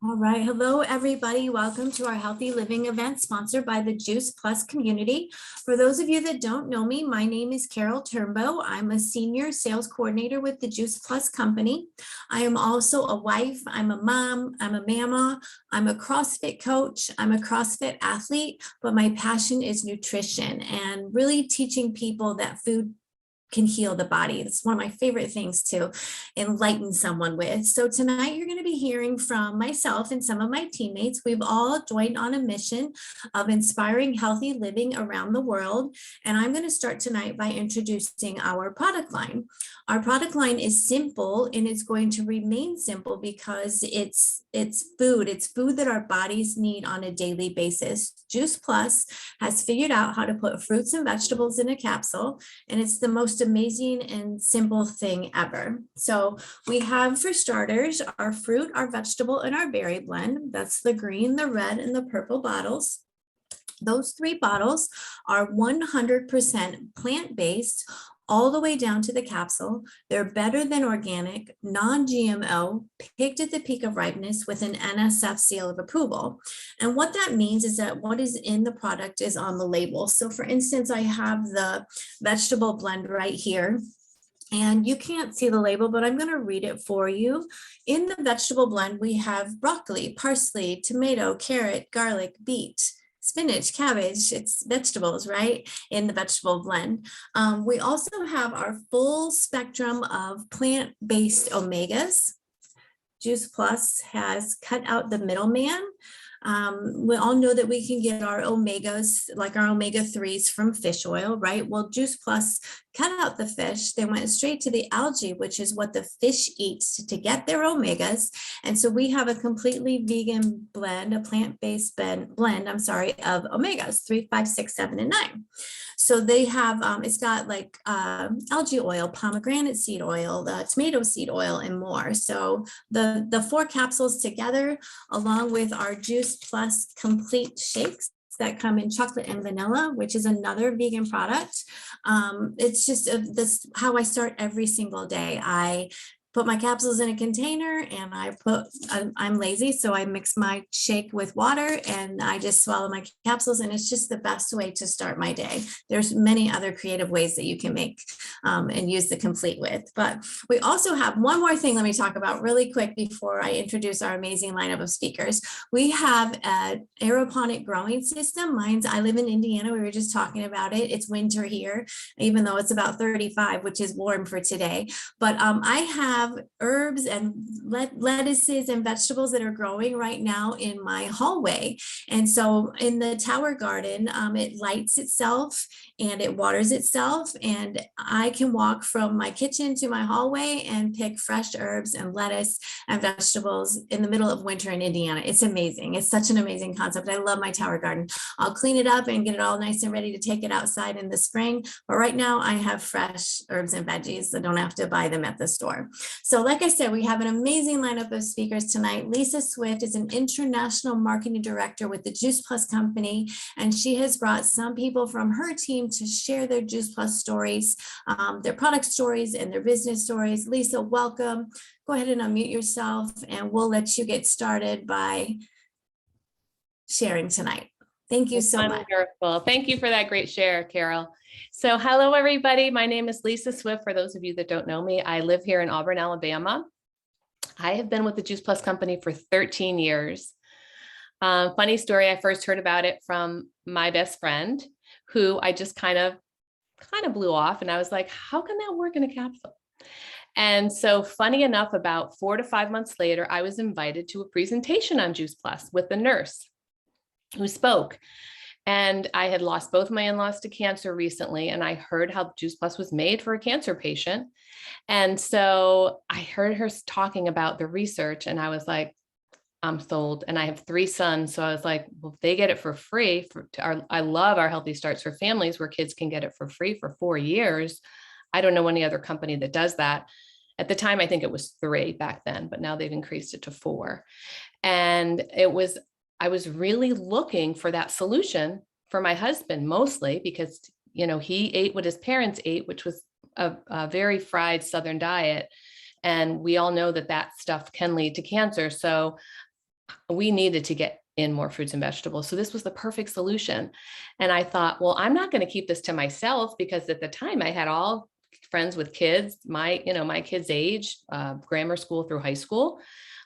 All right. Hello, everybody. Welcome to our Healthy Living event sponsored by the Juice Plus community. For those of you that don't know me, my name is Carol Turnbow. I'm a senior sales coordinator with the Juice Plus company. I am also a wife. I'm a mom. I'm a mama. I'm a CrossFit coach. I'm a CrossFit athlete, but my passion is nutrition and really teaching people that food can heal the body. It's one of my favorite things to enlighten someone with. So tonight you're going to be hearing from myself and some of my teammates. We've all joined on a mission of inspiring healthy living around the world. And I'm going to start tonight by introducing our product line. Our product line is simple and it's going to remain simple because it's food. It's food that our bodies need on a daily basis. Juice Plus has figured out how to put fruits and vegetables in a capsule, and it's the most amazing and simple thing ever. So we have, for starters, our fruit, our vegetable, and our berry blend. That's the green, the red, and the purple bottles. Those three bottles are 100% plant-based, all the way down to the capsule. They're better than organic, non-GMO, picked at the peak of ripeness with an NSF seal of approval. And what that means is that what is in the product is on the label. So for instance, I have the vegetable blend right here. And you can't see the label, but I'm going to read it for you. In the vegetable blend, we have broccoli, parsley, tomato, carrot, garlic, beet, spinach, cabbage. It's vegetables, right? In the vegetable blend. We also have our full spectrum of plant-based omegas. Juice Plus has cut out the middleman. We all know that we can get our omegas, like our omega-3s from fish oil, right? Well, Juice Plus cut out the fish. They went straight to the algae, which is what the fish eats to get their omegas. And so we have a completely vegan blend, a plant-based blend, of omegas, 3, 5, 6, 7, and 9. So they have, it's got like algae oil, pomegranate seed oil, tomato seed oil, and more. So the 4 capsules together, along with our Juice Plus complete shakes that come in chocolate and vanilla, which is another vegan product. It's just this how I start every single day. I put my capsules in a container and I'm lazy, so I mix my shake with water and I just swallow my capsules, and it's just the best way to start my day. There's many other creative ways that you can make and use the complete with. But we also have one more thing let me talk about really quick before I introduce our amazing lineup of speakers. We have an aeroponic growing system. I live in Indiana. We were just talking about it. It's winter here, even though it's about 35, which is warm for today. But I have herbs and lettuces and vegetables that are growing right now in my hallway. And so in the tower garden, it lights itself and it waters itself. And I can walk from my kitchen to my hallway and pick fresh herbs and lettuce and vegetables in the middle of winter in Indiana. It's amazing. It's such an amazing concept. I love my tower garden. I'll clean it up and get it all nice and ready to take it outside in the spring. But right now I have fresh herbs and veggies. I don't have to buy them at the store. So like I said, we have an amazing lineup of speakers tonight. Lisa Swift is an international marketing director with the Juice Plus company, and she has brought some people from her team to share their Juice Plus stories, their product stories and their business stories. Lisa, welcome. Go ahead and unmute yourself and we'll let you get started by sharing tonight. Thank you so much. Wonderful. Thank you for that great share, Carol. So hello, everybody. My name is Lisa Swift. For those of you that don't know me, I live here in Auburn, Alabama. I have been with the Juice Plus company for 13 years. Funny story, I first heard about it from my best friend, who I just kind of blew off. And I was like, how can that work in a capsule? And so funny enough, about 4 to 5 months later, I was invited to a presentation on Juice Plus with a nurse who spoke. And I had lost both my in-laws to cancer recently, and I heard how Juice Plus was made for a cancer patient. And so I heard her talking about the research, and I was like, I'm sold. And I have 3 sons. So I was like, well, if they get it for free, I love our Healthy Starts for Families, where kids can get it for free for 4 years. I don't know any other company that does that. At the time, I think it was 3 back then, but now they've increased it to 4. And I was really looking for that solution for my husband, mostly because, he ate what his parents ate, which was a very fried Southern diet. And we all know that stuff can lead to cancer. So we needed to get in more fruits and vegetables. So this was the perfect solution. And I thought, well, I'm not going to keep this to myself, because at the time I had all friends with kids, my kids' age, grammar school through high school.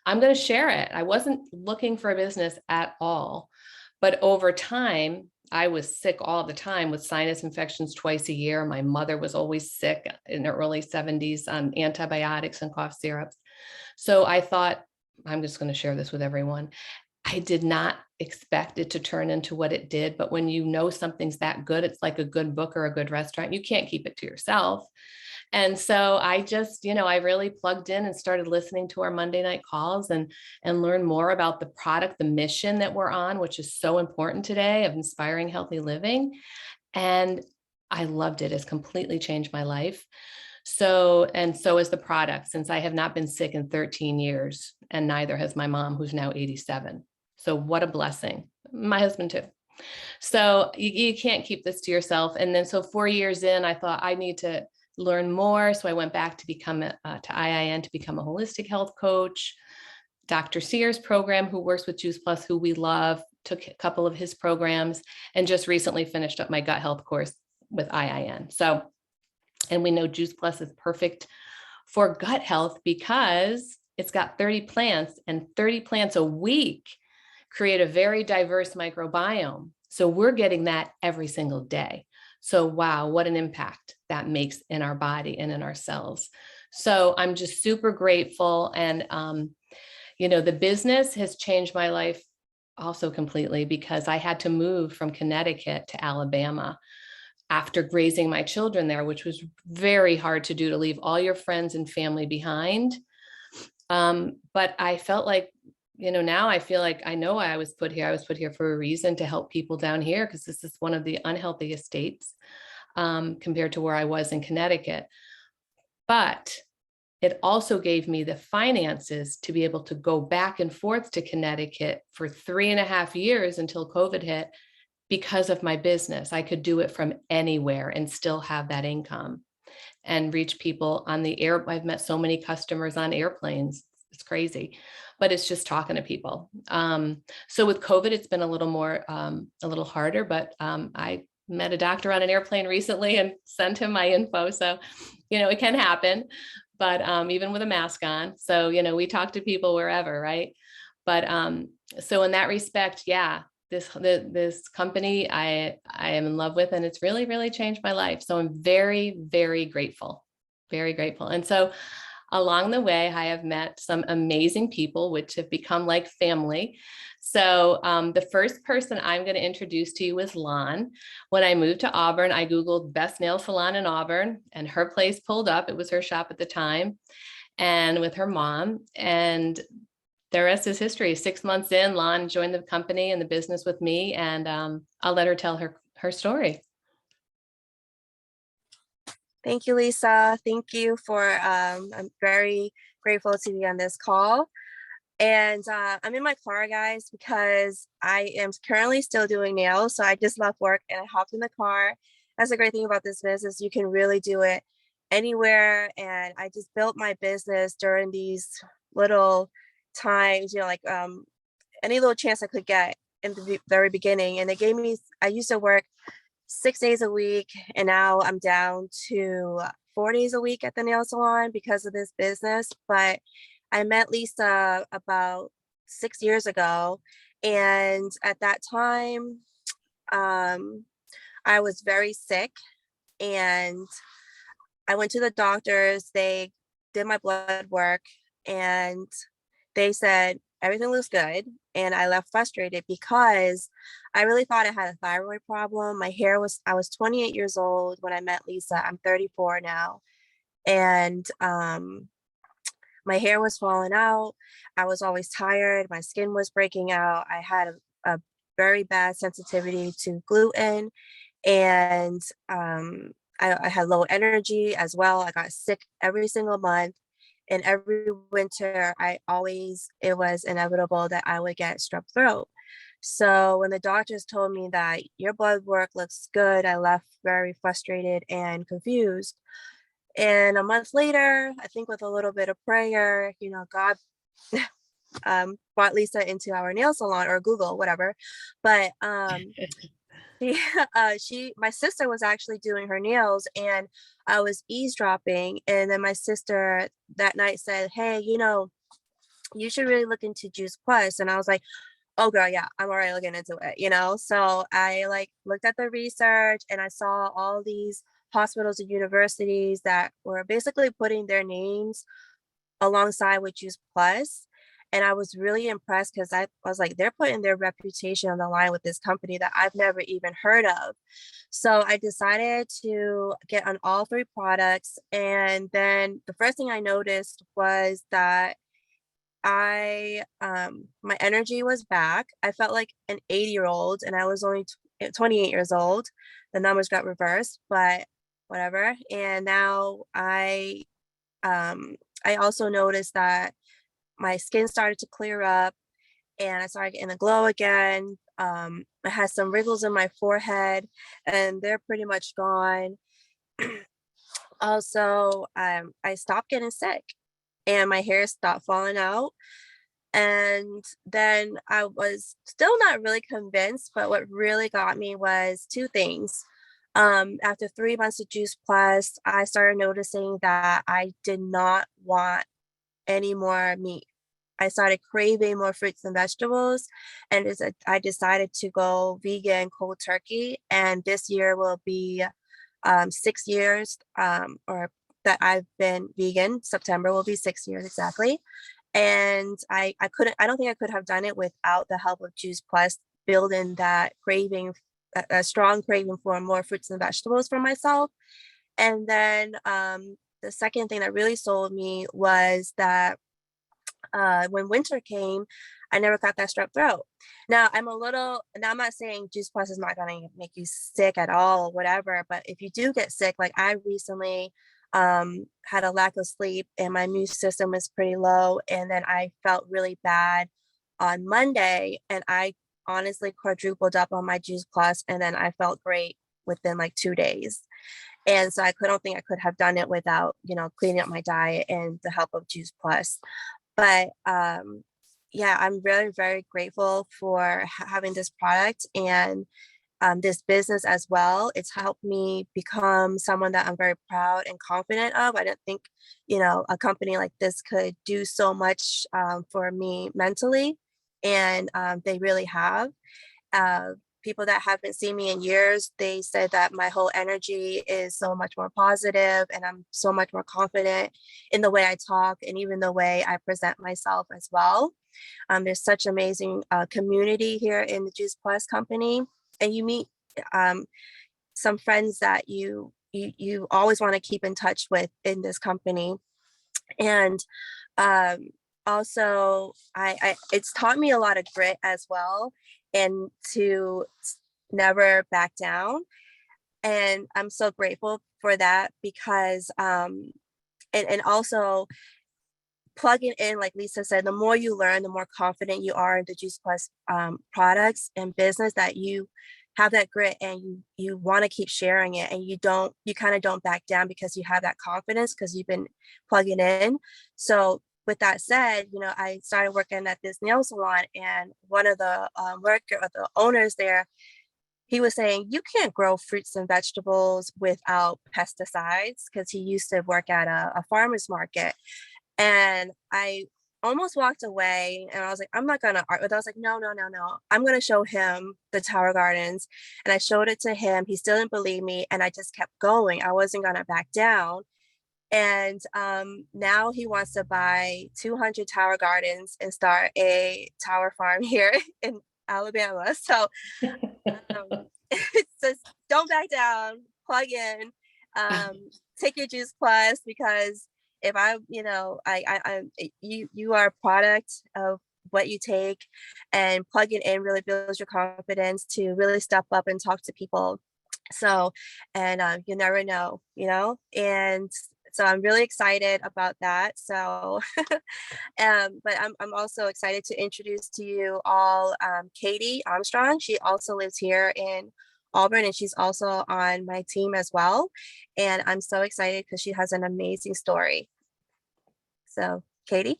I'm going to share it. I wasn't looking for a business at all. But over time, I was sick all the time with sinus infections twice a year. My mother was always sick in her early 70s on antibiotics and cough syrups. So I thought, I'm just going to share this with everyone. I did not expect it to turn into what it did. But when you know something's that good, it's like a good book or a good restaurant. You can't keep it to yourself. And so I just, I really plugged in and started listening to our Monday night calls and learn more about the product, the mission that we're on, which is so important today, of inspiring healthy living. And I loved it. It's completely changed my life. So is the product, since I have not been sick in 13 years, and neither has my mom, who's now 87. So what a blessing. My husband too. So you can't keep this to yourself. And then, so 4 years in, I thought I need to learn more. So I went back to become to IIN to become a holistic health coach. Dr. Sears program, who works with Juice Plus, who we love, took a couple of his programs, and just recently finished up my gut health course with IIN. So, and we know Juice Plus is perfect for gut health because it's got 30 plants, and 30 plants a week create a very diverse microbiome. So we're getting that every single day. So wow, what an impact that makes in our body and in our cells. So I'm just super grateful. And, the business has changed my life also completely, because I had to move from Connecticut to Alabama after raising my children there, which was very hard to do, to leave all your friends and family behind. But I felt like, now I feel like I know I was put here. I was put here for a reason, to help people down here, because this is one of the unhealthiest states compared to where I was in Connecticut. But it also gave me the finances to be able to go back and forth to Connecticut for 3.5 years until COVID hit. Because of my business, I could do it from anywhere and still have that income and reach people on the air. I've met so many customers on airplanes. It's crazy, but it's just talking to people. So with COVID, it's been a little harder, but I met a doctor on an airplane recently and sent him my info. So, it can happen, but even with a mask on. So, we talk to people wherever, right? But so in that respect, yeah, this company I am in love with, and it's really, really changed my life. So I'm very, very grateful, very grateful. And so along the way, I have met some amazing people, which have become like family. So the first person I'm going to introduce to you is Lan. When I moved to Auburn, I Googled best nail salon in Auburn, and her place pulled up. It was her shop at the time, and with her mom. And the rest is history. 6 months in, Lan joined the company and the business with me, and I'll let her tell her story. Thank you, Lisa. Thank you for, I'm very grateful to be on this call. And I'm in my car, guys, because I am currently still doing nails. So I just left work and I hopped in the car. That's the great thing about this business. You can really do it anywhere. And I just built my business during these little times, like any little chance I could get in the very beginning. And I used to work 6 days a week, and now I'm down to 4 days a week at the nail salon because of this business. But I met Lisa about 6 years ago, and at that time I was very sick, and I went to the doctors. They did my blood work, and they said everything looks good. And I left frustrated because I really thought I had a thyroid problem. I was 28 years old when I met Lisa. I'm 34 now. And my hair was falling out. I was always tired. My skin was breaking out. I had a very bad sensitivity to gluten. And I had low energy as well. I got sick every single month. And every winter, it was inevitable that I would get strep throat. So when the doctors told me that your blood work looks good, I left very frustrated and confused. And a month later, I think with a little bit of prayer, God brought Lisa into our nail salon, or Google, whatever. But my sister was actually doing her nails, and I was eavesdropping, and then my sister that night said, hey, you should really look into Juice Plus. And I was like, oh girl, yeah, I'm already looking into it. So I like looked at the research, and I saw all these hospitals and universities that were basically putting their names alongside with Juice Plus. And I was really impressed, because I was like, they're putting their reputation on the line with this company that I've never even heard of. So I decided to get on all 3 products. And then the first thing I noticed was that my energy was back. I felt like an 80-year-old, and I was only 28 years old. The numbers got reversed, but whatever. And now I also noticed that my skin started to clear up, and I started getting a glow again. I had some wrinkles in my forehead, and they're pretty much gone. Also, I stopped getting sick, and my hair stopped falling out. And then I was still not really convinced, but what really got me was 2 things. After 3 months of Juice Plus, I started noticing that I did not want any more meat. I started craving more fruits and vegetables, and I decided to go vegan cold turkey. And this year will be 6 years, or that I've been vegan. September will be 6 years exactly. And I don't think I could have done it without the help of Juice Plus, building that craving, a strong craving for more fruits and vegetables for myself. And then the second thing that really sold me was that when winter came, I never got that strep throat. Now I'm not saying Juice Plus is not going to make you sick at all or whatever, but if you do get sick, like I recently had a lack of sleep, and my immune system was pretty low, and then I felt really bad on Monday, and I honestly quadrupled up on my Juice Plus, and then I felt great within like 2 days. And so I don't think I could have done it without cleaning up my diet and the help of Juice Plus. But yeah, I'm very, very grateful for having this product and this business as well. It's helped me become someone that I'm very proud and confident of. I didn't think, a company like this could do so much for me mentally, and they really have. People that haven't seen me in years, they said that my whole energy is so much more positive, and I'm so much more confident in the way I talk and even the way I present myself as well. There's such amazing community here in the Juice Plus company, and you meet some friends that you always want to keep in touch with in this company. And also it's taught me a lot of grit as well, and to never back down. And I'm so grateful for that, because and also plugging in, like Lisa said, the more you learn, the more confident you are in the Juice Plus products and business, that you have that grit, and you want to keep sharing it, and you kind of don't back down, because you have that confidence, because you've been plugging in. So with that said, I started working at this nail salon, and one of the the owners there, he was saying, you can't grow fruits and vegetables without pesticides, because he used to work at a farmer's market. And I almost walked away, and I was like, I'm not gonna art with. I was like, no. I'm gonna show him the Tower Gardens. And I showed it to him. He still didn't believe me, and I just kept going. I wasn't gonna back down. And now he wants to buy 200 Tower Gardens and start a tower farm here in Alabama. So it's just, don't back down, plug in, take your Juice Plus, because if you are a product of what you take, and plugging in really builds your confidence to really step up and talk to people. So, and you never know, and so I'm really excited about that. So, but I'm also excited to introduce to you all Katie Armstrong. She also lives here in Auburn, and she's also on my team as well. And I'm so excited because she has an amazing story. So, Katie?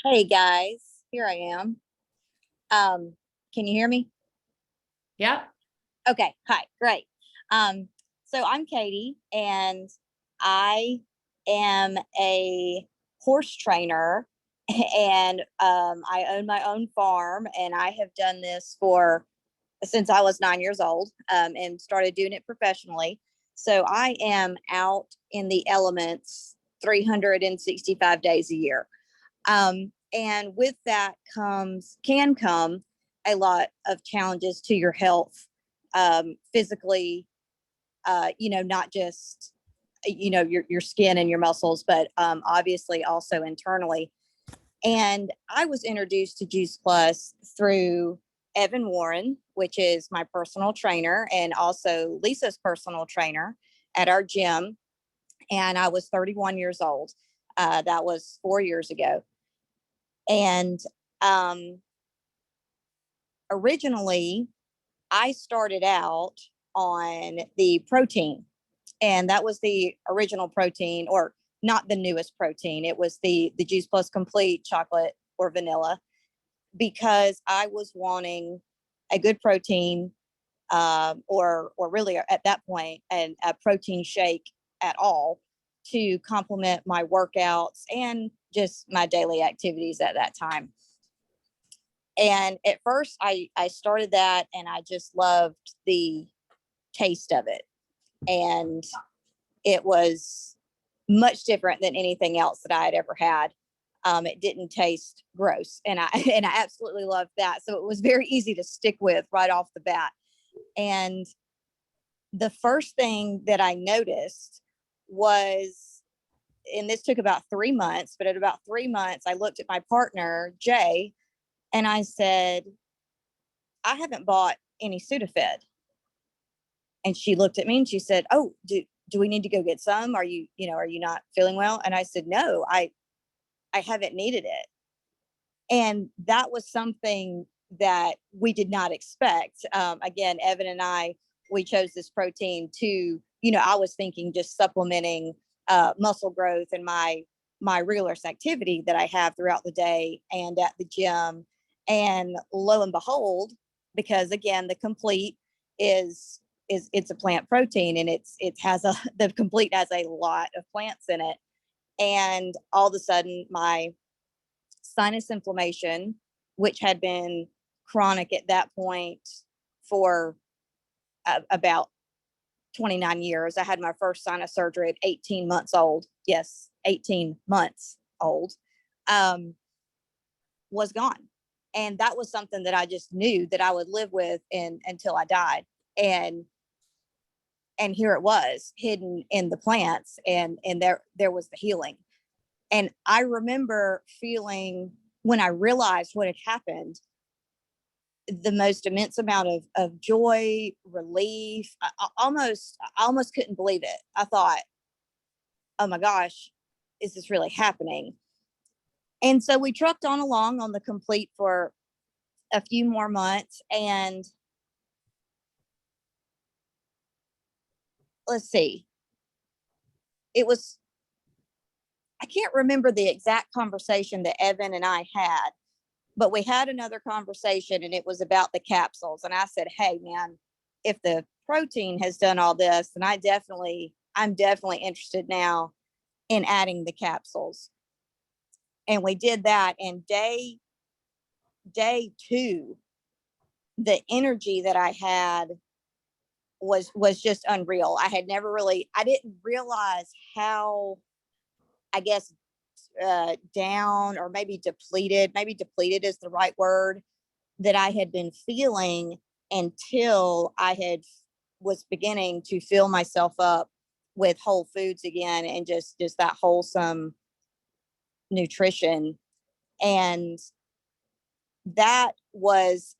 Hey guys, here I am. Can you hear me? Yeah. Okay, hi, great. So I'm Katie and I am a horse trainer and I own my own farm and I have done this for since I was 9 years old and started doing it professionally. So I am out in the elements 365 days a year. And with that can come a lot of challenges to your health, physically, not just, your skin and your muscles, but obviously also internally. And I was introduced to Juice Plus through Evan Warren, which is my personal trainer and also Lisa's personal trainer at our gym. And I was 31 years old. That was 4 years ago. And originally, I started out on the protein, and that was the original protein, or not the newest protein. It was the Juice Plus Complete chocolate or vanilla, because I was wanting a good protein, or really at that point, and a protein shake at all to complement my workouts and just my daily activities at that time. And at first I started that and I just loved the taste of it. And it was much different than anything else that I had ever had. It didn't taste gross. And I and I absolutely loved that. So it was very easy to stick with right off the bat. And the first thing that I noticed was, and this took about 3 months, but at about 3 months, I looked at my partner, Jay, and I said, I haven't bought any Sudafed. And she looked at me and she said, oh, do we need to go get some? Are you not feeling well? And I said, no, I haven't needed it. And that was something that we did not expect. Again, Evan and I, we chose this protein to, I was thinking just supplementing muscle growth and my rigorous activity that I have throughout the day and at the gym. And lo and behold, because again, the Complete is it's a plant protein, and the Complete has a lot of plants in it. And all of a sudden my sinus inflammation, which had been chronic at that point for about 29 years. I had my first sinus surgery at 18 months old. Yes, 18 months old, was gone. And that was something that I just knew that I would live with until I died. And here it was, hidden in the plants, and there was the healing. And I remember feeling, when I realized what had happened, the most immense amount of joy, relief. I almost couldn't believe it. I thought, oh my gosh, is this really happening? And so we trucked on along on the Complete for a few more months. And let's see, I can't remember the exact conversation that Evan and I had, but we had another conversation and it was about the capsules. And I said, hey man, if the protein has done all this, then I'm definitely interested now in adding the capsules. And we did that. And day 2, the energy that I had was just unreal. I didn't realize how, I guess, down, or maybe depleted is the right word, that I had been feeling until was beginning to fill myself up with whole foods again, and just that wholesome nutrition. And that was,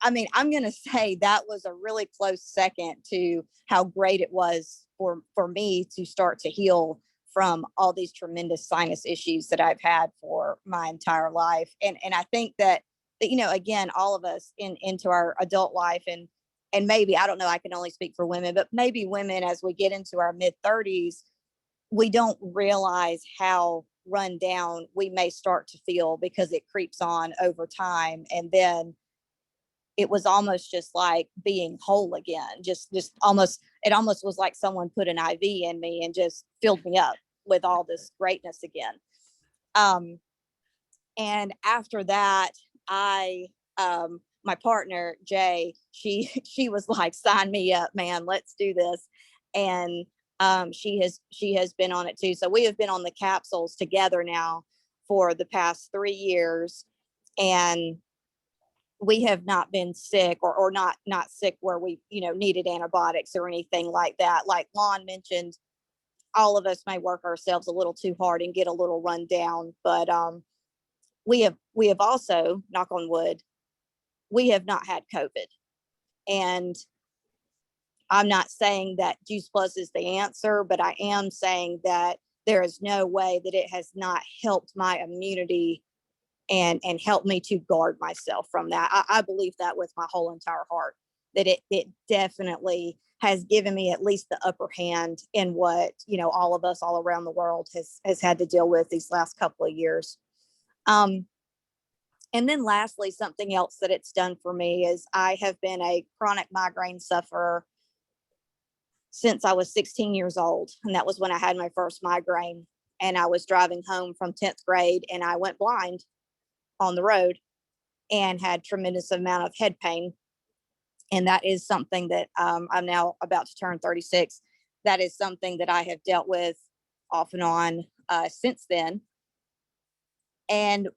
I'm going to say that was a really close second to how great it was for me to start to heal from all these tremendous sinus issues that I've had for my entire life. And I think that again, all of us into our adult life, and maybe, I don't know, I can only speak for women, but maybe women, as we get into our mid-30s, we don't realize how run down we may start to feel, because it creeps on over time. And then it was almost just like being whole again, just almost, it almost was like someone put an IV in me and just filled me up with all this greatness again. And after that, my partner, Jay, she was like, sign me up, man, let's do this. And she has been on it too. So we have been on the capsules together now for the past 3 years. And we have not been sick, or not sick where we, needed antibiotics or anything like that. Like Lan mentioned, all of us may work ourselves a little too hard and get a little run down, but we have also, knock on wood, we have not had COVID. And I'm not saying that Juice Plus is the answer, but I am saying that there is no way that it has not helped my immunity and helped me to guard myself from that. I believe that with my whole entire heart, that it definitely has given me at least the upper hand in what, all of us all around the world has had to deal with these last couple of years. And then lastly, something else that it's done for me is I have been a chronic migraine sufferer since I was 16 years old. And that was when I had my first migraine, and I was driving home from 10th grade and I went blind on the road and had tremendous amount of head pain. And that is something that I'm now about to turn 36. That is something that I have dealt with off and on since then. And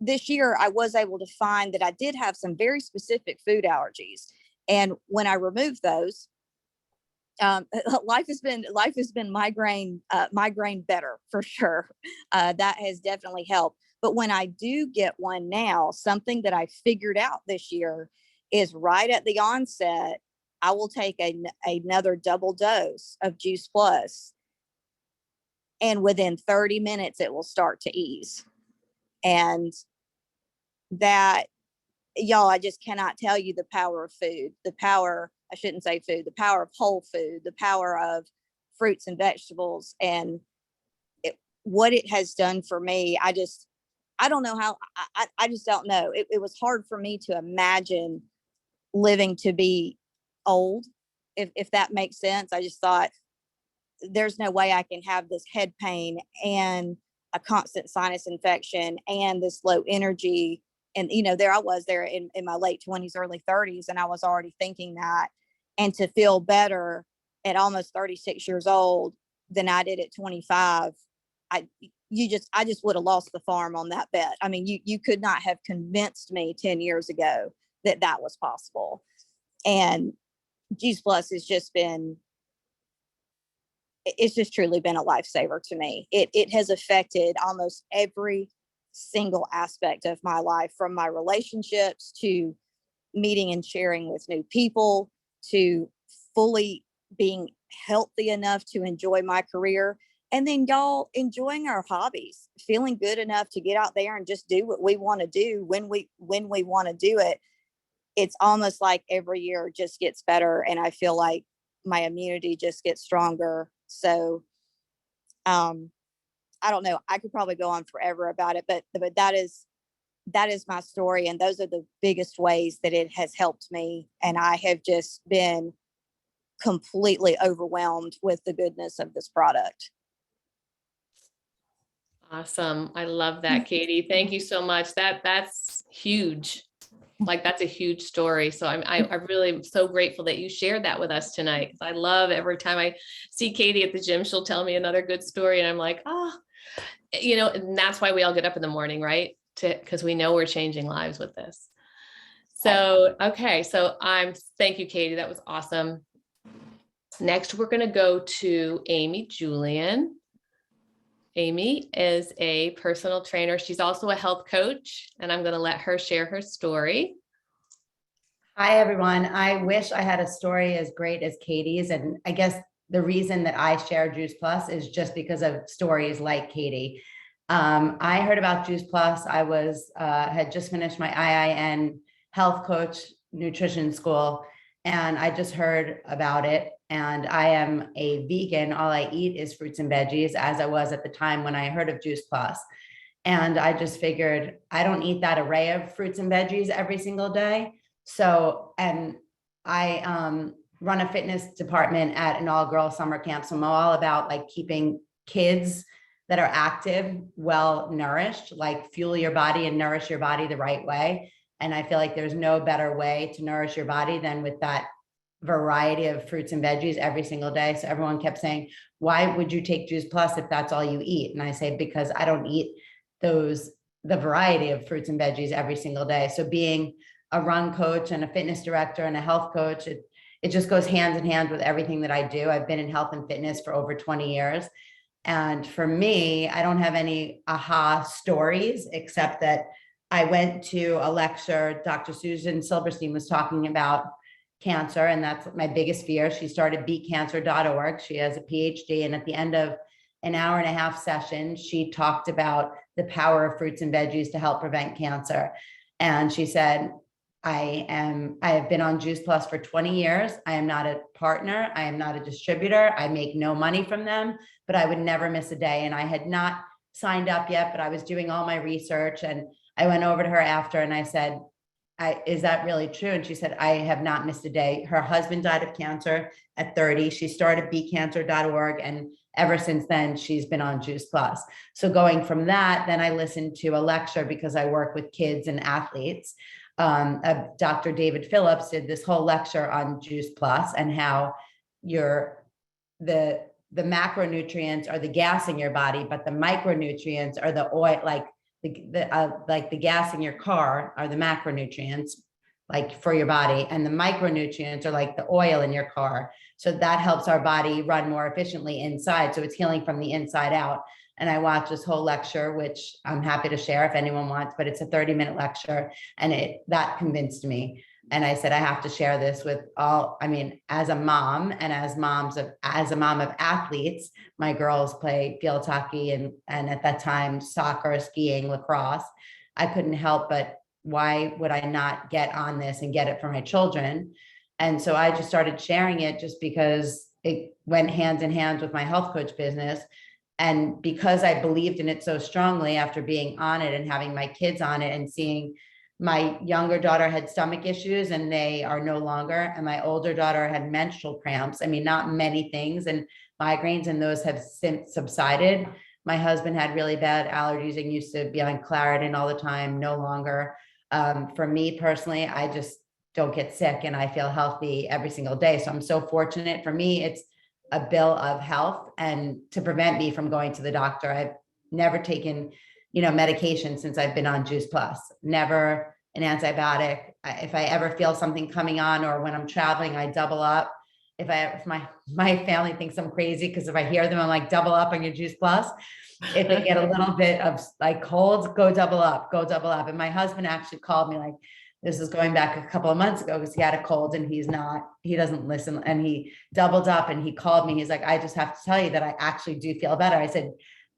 this year I was able to find that I did have some very specific food allergies. And when I removed those, life has been migraine better for sure. That has definitely helped. But when I do get one now, something that I figured out this year is right at the onset, I will take another double dose of Juice Plus, and within 30 minutes, it will start to ease. And that, y'all, I just cannot tell you the power of food, the power of whole food, the power of fruits and vegetables, and what it has done for me. I don't know how, I just don't know. It was hard for me to imagine living to be old, if that makes sense. I just thought, there's no way I can have this head pain and a constant sinus infection and this low energy. And, there I was there in my late 20s, early 30s, and I was already thinking that. And to feel better at almost 36 years old than I did at 25, I just would have lost the farm on that bet. I mean, you could not have convinced me 10 years ago that was possible. And Juice Plus has just been, it's just truly been a lifesaver to me. It has affected almost every single aspect of my life, from my relationships to meeting and sharing with new people, to fully being healthy enough to enjoy my career. And then y'all enjoying our hobbies, feeling good enough to get out there and just do what we want to do when we want to do it. It's almost like every year just gets better. And I feel like my immunity just gets stronger. So, I don't know, I could probably go on forever about it, but that is my story. And those are the biggest ways that it has helped me. And I have just been completely overwhelmed with the goodness of this product. Awesome. I love that, Katie. Thank you so much. That's huge. Like, that's a huge story. So I really am so grateful that you shared that with us tonight. I love every time I see Katie at the gym, she'll tell me another good story. And I'm like, and that's why we all get up in the morning, right? Because we know we're changing lives with this. So, okay. So thank you, Katie. That was awesome. Next, we're going to go to Amy Julien. Amy is a personal trainer. She's also a health coach, and I'm going to let her share her story. Hi, everyone. I wish I had a story as great as Katie's. And I guess the reason that I share Juice Plus is just because of stories like Katie. I heard about Juice Plus. I had just finished my IIN health coach nutrition school, and I just heard about it. and I am a vegan. All I eat is fruits and veggies, as I was at the time when I heard of Juice Plus. And I just figured I don't eat that array of fruits and veggies every single day. So, and I run a fitness department at an all-girl summer camp. So I'm all about like keeping kids that are active, well nourished, like fuel your body and nourish your body the right way. And I feel like there's no better way to nourish your body than with that variety of fruits and veggies every single day. So everyone kept saying, why would you take Juice Plus if that's all you eat? And I say, because I don't eat the variety of fruits and veggies every single day. So being a run coach and a fitness director and a health coach, it just goes hand in hand with everything that I do. I've been in health and fitness for over 20 years. And for me, I don't have any aha stories, except that I went to a lecture. Dr. Susan Silberstein was talking about cancer, and that's my biggest fear. She started beatcancer.org. She has a PhD. And at the end of an hour and a half session, she talked about the power of fruits and veggies to help prevent cancer. And she said, I have been on Juice Plus for 20 years. I am not a partner. I am not a distributor. I make no money from them, but I would never miss a day. And I had not signed up yet, but I was doing all my research. And I went over to her after and I said, is that really true? And she said, I have not missed a day. Her husband died of cancer at 30. She started beatcancer.org. And ever since then, she's been on Juice Plus. So going from that, then I listened to a lecture because I work with kids and athletes. Dr. David Phillips did this whole lecture on Juice Plus and how the macronutrients are the gas in your body, but the micronutrients are the oil, like the gas in your car are the macronutrients, like for your body, and the micronutrients are like the oil in your car. So that helps our body run more efficiently inside. So it's healing from the inside out. And I watched this whole lecture, which I'm happy to share if anyone wants, but it's a 30-minute lecture, and that convinced me. And I said, I have to share this with all, I mean, as a mom and as a mom of athletes, my girls play field hockey and at that time, soccer, skiing, lacrosse. I couldn't help, but why would I not get on this and get it for my children? And so I just started sharing it just because it went hand in hand with my health coach business. And because I believed in it so strongly after being on it and having my kids on it and seeing my younger daughter had stomach issues and they are no longer, and my older daughter had menstrual cramps. I mean, not many things, and migraines, and those have since subsided. My husband had really bad allergies and used to be on Claritin all the time, no longer. For me personally, I just don't get sick and I feel healthy every single day. So I'm so fortunate. For me, it's a bill of health and to prevent me from going to the doctor. I've never taken, medication since I've been on Juice Plus, never an antibiotic. If I ever feel something coming on or when I'm traveling, I double up. If my family thinks I'm crazy, because if I hear them, I'm like, double up on your Juice Plus. If they get a little bit of like colds, go double up. And my husband actually called me, like, this is going back a couple of months ago, because he had a cold and he doesn't listen, and he doubled up and he called me. He's like, I just have to tell you that I actually do feel better. I said,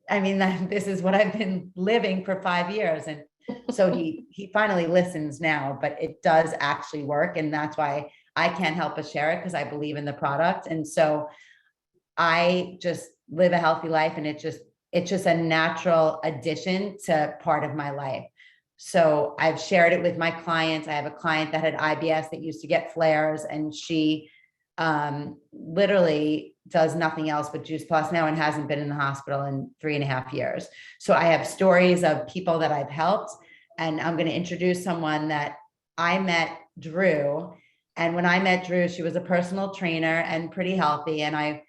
I mean, this is what I've been living for 5 years. And so he finally listens now, but it does actually work. And that's why I can't help but share it, because I believe in the product. And so I just live a healthy life, and it's just a natural addition to part of my life. So I've shared it with my clients. I have a client that had IBS that used to get flares, and she literally does nothing else but Juice Plus now and hasn't been in the hospital in 3.5 years. So I have stories of people that I've helped, and I'm going to introduce someone that I met, Drew. And when I met Drew, she was a personal trainer and pretty healthy. And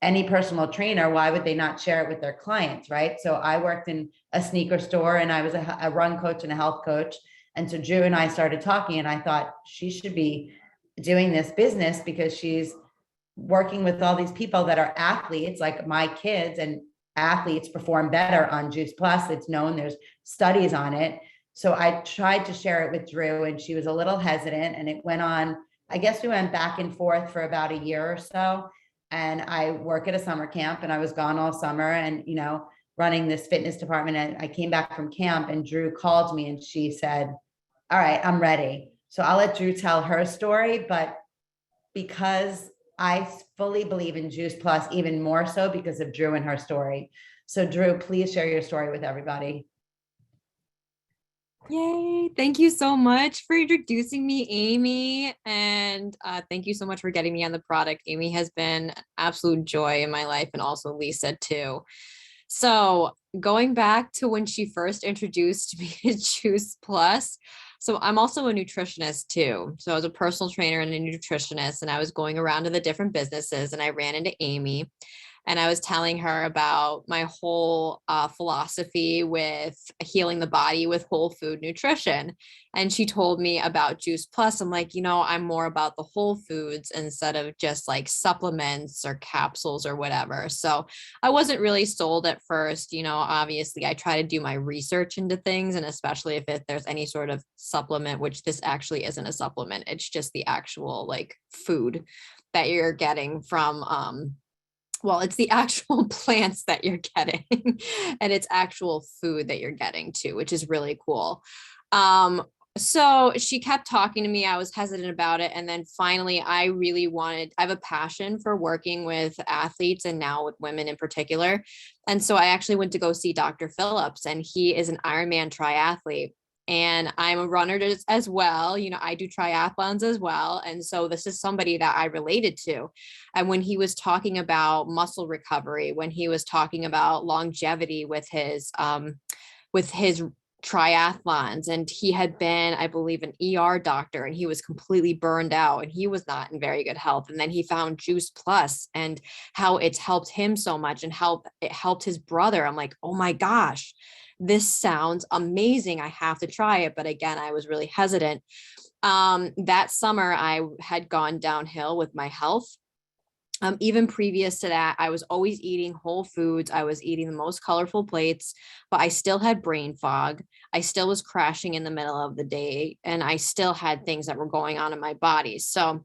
any personal trainer, why would they not share it with their clients, right? So I worked in a sneaker store, and I was a run coach and a health coach. And so Drew and I started talking, and I thought she should be doing this business because she's working with all these people that are athletes, like my kids, and athletes perform better on Juice Plus. It's known, there's studies on it. So I tried to share it with Drew, and she was a little hesitant, and it went on, I guess we went back and forth for about a year or so. And I work at a summer camp, and I was gone all summer and, running this fitness department. And I came back from camp, and Drew called me and she said, all right, I'm ready. So I'll let Drew tell her story, but because I fully believe in Juice Plus, even more so because of Drew and her story. So Drew, please share your story with everybody. Yay. Thank you so much for introducing me, Amy. And thank you so much for getting me on the product. Amy has been an absolute joy in my life, and also Lisa too. So going back to when she first introduced me to Juice Plus. So I'm also a nutritionist too. So I was a personal trainer and a nutritionist, and I was going around to the different businesses, and I ran into Amy. And I was telling her about my whole philosophy with healing the body with whole food nutrition. And she told me about Juice Plus. I'm like, I'm more about the whole foods instead of just like supplements or capsules or whatever. So I wasn't really sold at first. Obviously I try to do my research into things, and especially if there's any sort of supplement, which this actually isn't a supplement. It's just the actual like food that you're getting from, it's the actual plants that you're getting and it's actual food that you're getting too, which is really cool. So she kept talking to me. I was hesitant about it. And then finally, I have a passion for working with athletes and now with women in particular. And so I actually went to go see Dr. Phillips, and he is an Ironman triathlete. And I'm a runner as well. I do triathlons as well. And so this is somebody that I related to. And when he was talking about muscle recovery, when he was talking about longevity with his triathlons, and he had been, I believe, an ER doctor, and he was completely burned out and he was not in very good health. And then he found Juice Plus and how it's helped him so much and how it helped his brother. I'm like, oh my gosh, this sounds amazing. I have to try it. But again, I was really hesitant. That summer I had gone downhill with my health. Even previous to that, I was always eating whole foods. I was eating the most colorful plates, but I still had brain fog. I still was crashing in the middle of the day, and I still had things that were going on in my body. So,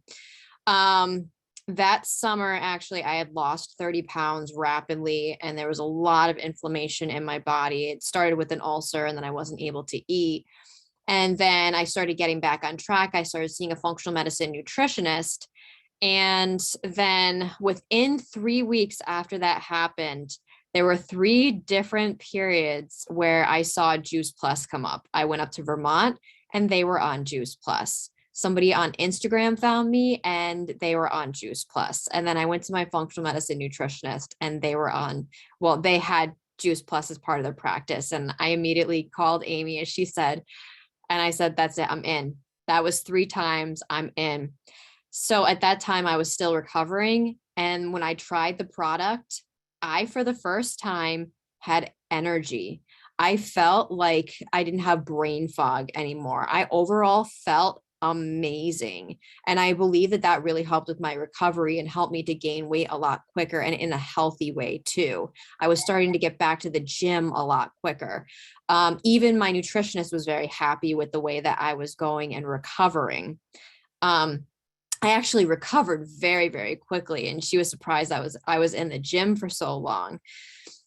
that summer, actually, I had lost 30 pounds rapidly, and there was a lot of inflammation in my body. It started with an ulcer, and then I wasn't able to eat. And then I started getting back on track. I started seeing a functional medicine nutritionist. And then within 3 weeks after that happened, there were 3 different periods where I saw Juice Plus come up. I went up to Vermont and they were on Juice Plus. Somebody on Instagram found me and they were on Juice Plus. And then I went to my functional medicine nutritionist and they had Juice Plus as part of their practice. And I immediately called Amy, as she said, and I said, that's it, I'm in. That was 3 times, I'm in. So at that time I was still recovering. And when I tried the product, I, for the first time, had energy. I felt like I didn't have brain fog anymore. I overall felt amazing. And I believe that really helped with my recovery and helped me to gain weight a lot quicker and in a healthy way too. I was starting to get back to the gym a lot quicker. Even my nutritionist was very happy with the way that I was going and recovering. I actually recovered very, very quickly, and she was surprised I was in the gym for so long.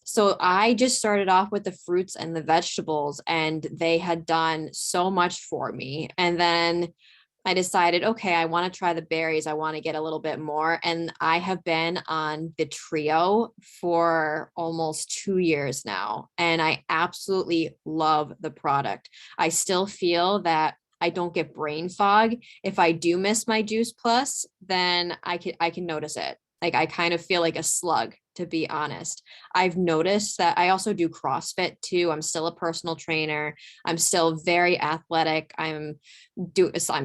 So I just started off with the fruits and the vegetables, and they had done so much for me. And then I decided, okay, I want to try the berries. I want to get a little bit more. And I have been on the trio for almost 2 years now, and I absolutely love the product. I still feel that I don't get brain fog. If I do miss my Juice Plus, then I can notice it. Like I kind of feel like a slug, to be honest. I've noticed that I also do CrossFit too. I'm still a personal trainer. I'm still very athletic. I'm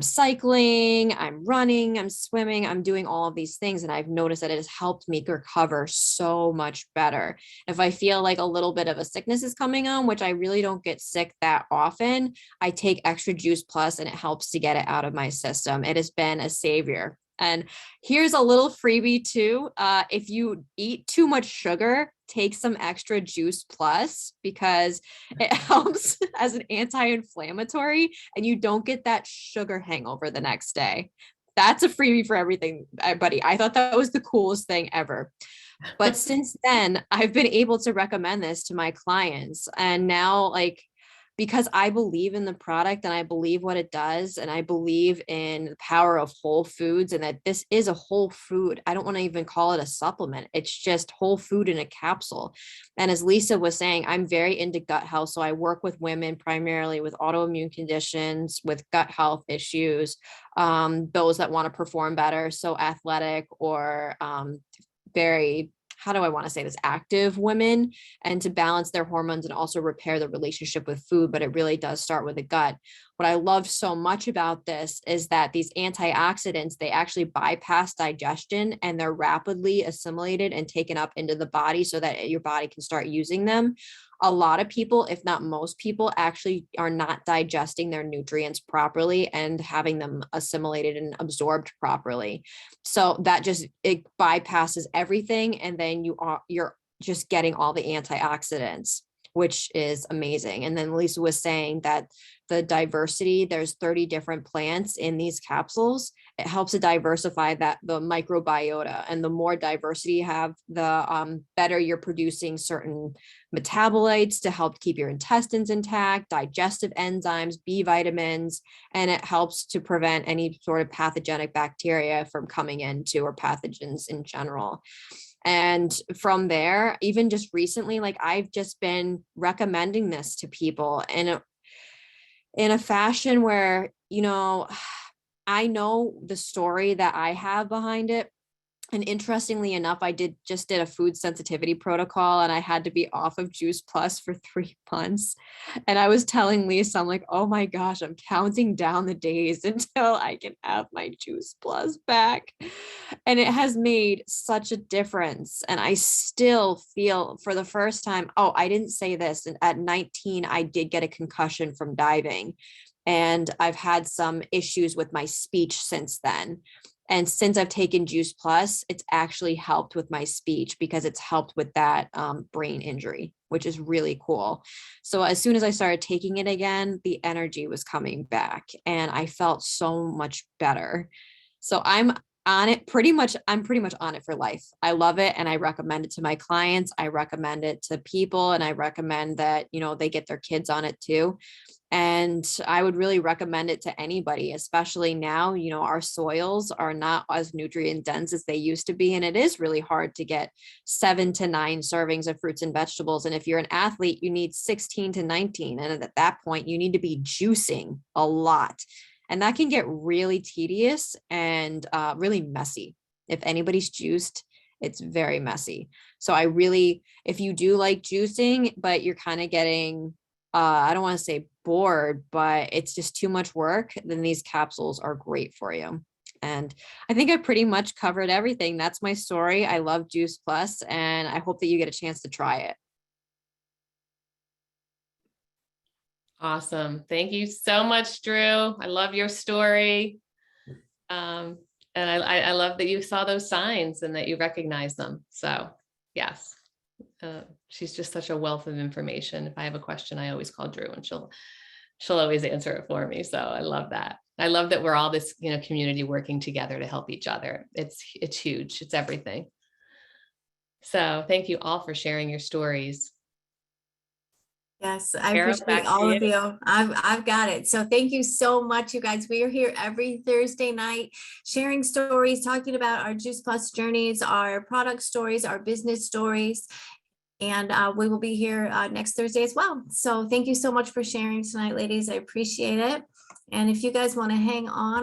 cycling, I'm running, I'm swimming, I'm doing all of these things. And I've noticed that it has helped me recover so much better. If I feel like a little bit of a sickness is coming on, which I really don't get sick that often, I take extra Juice Plus and it helps to get it out of my system. It has been a savior. And here's a little freebie too. If you eat too much sugar, take some extra Juice Plus because it helps as an anti-inflammatory and you don't get that sugar hangover the next day. That's a freebie for everything, buddy. I thought that was the coolest thing ever. But since then, I've been able to recommend this to my clients. And now, like, because I believe in the product and I believe what it does. And I believe in the power of whole foods and that this is a whole food. I don't want to even call it a supplement. It's just whole food in a capsule. And as Lisa was saying, I'm very into gut health. So I work with women primarily with autoimmune conditions, with gut health issues, those that want to perform better. So athletic or very, how do I want to say this, active women, and to balance their hormones and also repair the relationship with food. But it really does start with the gut. What I love so much about this is that these antioxidants, they actually bypass digestion and they're rapidly assimilated and taken up into the body so that your body can start using them. A lot of people, if not most people, actually are not digesting their nutrients properly and having them assimilated and absorbed properly. So that just, it bypasses everything. And then you're just getting all the antioxidants, which is amazing. And then Lisa was saying that the diversity, there's 30 different plants in these capsules. It helps to diversify the microbiota, and the more diversity you have, the better you're producing certain metabolites to help keep your intestines intact, digestive enzymes, B vitamins, and it helps to prevent any sort of pathogenic bacteria from coming into, or pathogens in general. And from there, even just recently, like I've just been recommending this to people in a fashion where, you know, I know the story that I have behind it. And interestingly enough, I just did a food sensitivity protocol and I had to be off of Juice Plus for 3 months. And I was telling Lisa, I'm like, oh my gosh, I'm counting down the days until I can have my Juice Plus back. And it has made such a difference. And I still feel for the first time, oh, I didn't say this. And at 19, I did get a concussion from diving. And I've had some issues with my speech since then. And since I've taken Juice Plus, it's actually helped with my speech because it's helped with that brain injury, which is really cool. So as soon as I started taking it again, the energy was coming back and I felt so much better. So I'm on it I'm pretty much on it for life. I love it. And I recommend it to my clients. I recommend it to people. And I recommend that, you know, they get their kids on it too. And I would really recommend it to anybody, especially now, you know, our soils are not as nutrient dense as they used to be. And it is really hard to get 7 to 9 servings of fruits and vegetables. And if you're an athlete, you need 16 to 19. And at that point, you need to be juicing a lot. And that can get really tedious and really messy. If anybody's juiced, it's very messy. So I really, if you do like juicing, but you're kind of getting, I don't want to say bored, but it's just too much work, then these capsules are great for you. And I think I pretty much covered everything. That's my story. I love Juice Plus, and I hope that you get a chance to try it. Awesome. Thank you so much, Drew. I love your story. And I love that you saw those signs and that you recognize them. So yes, she's just such a wealth of information. If I have a question, I always call Drew and she'll always answer it for me. So I love that. I love that we're all this, you know, community working together to help each other. It's huge. It's everything. So thank you all for sharing your stories. Yes, I Carol, appreciate back to all of you. you. I've got it. So thank you so much, you guys. We are here every Thursday night sharing stories, talking about our Juice Plus journeys, our product stories, our business stories. And we will be here next Thursday as well. So thank you so much for sharing tonight, ladies. I appreciate it. And if you guys want to hang on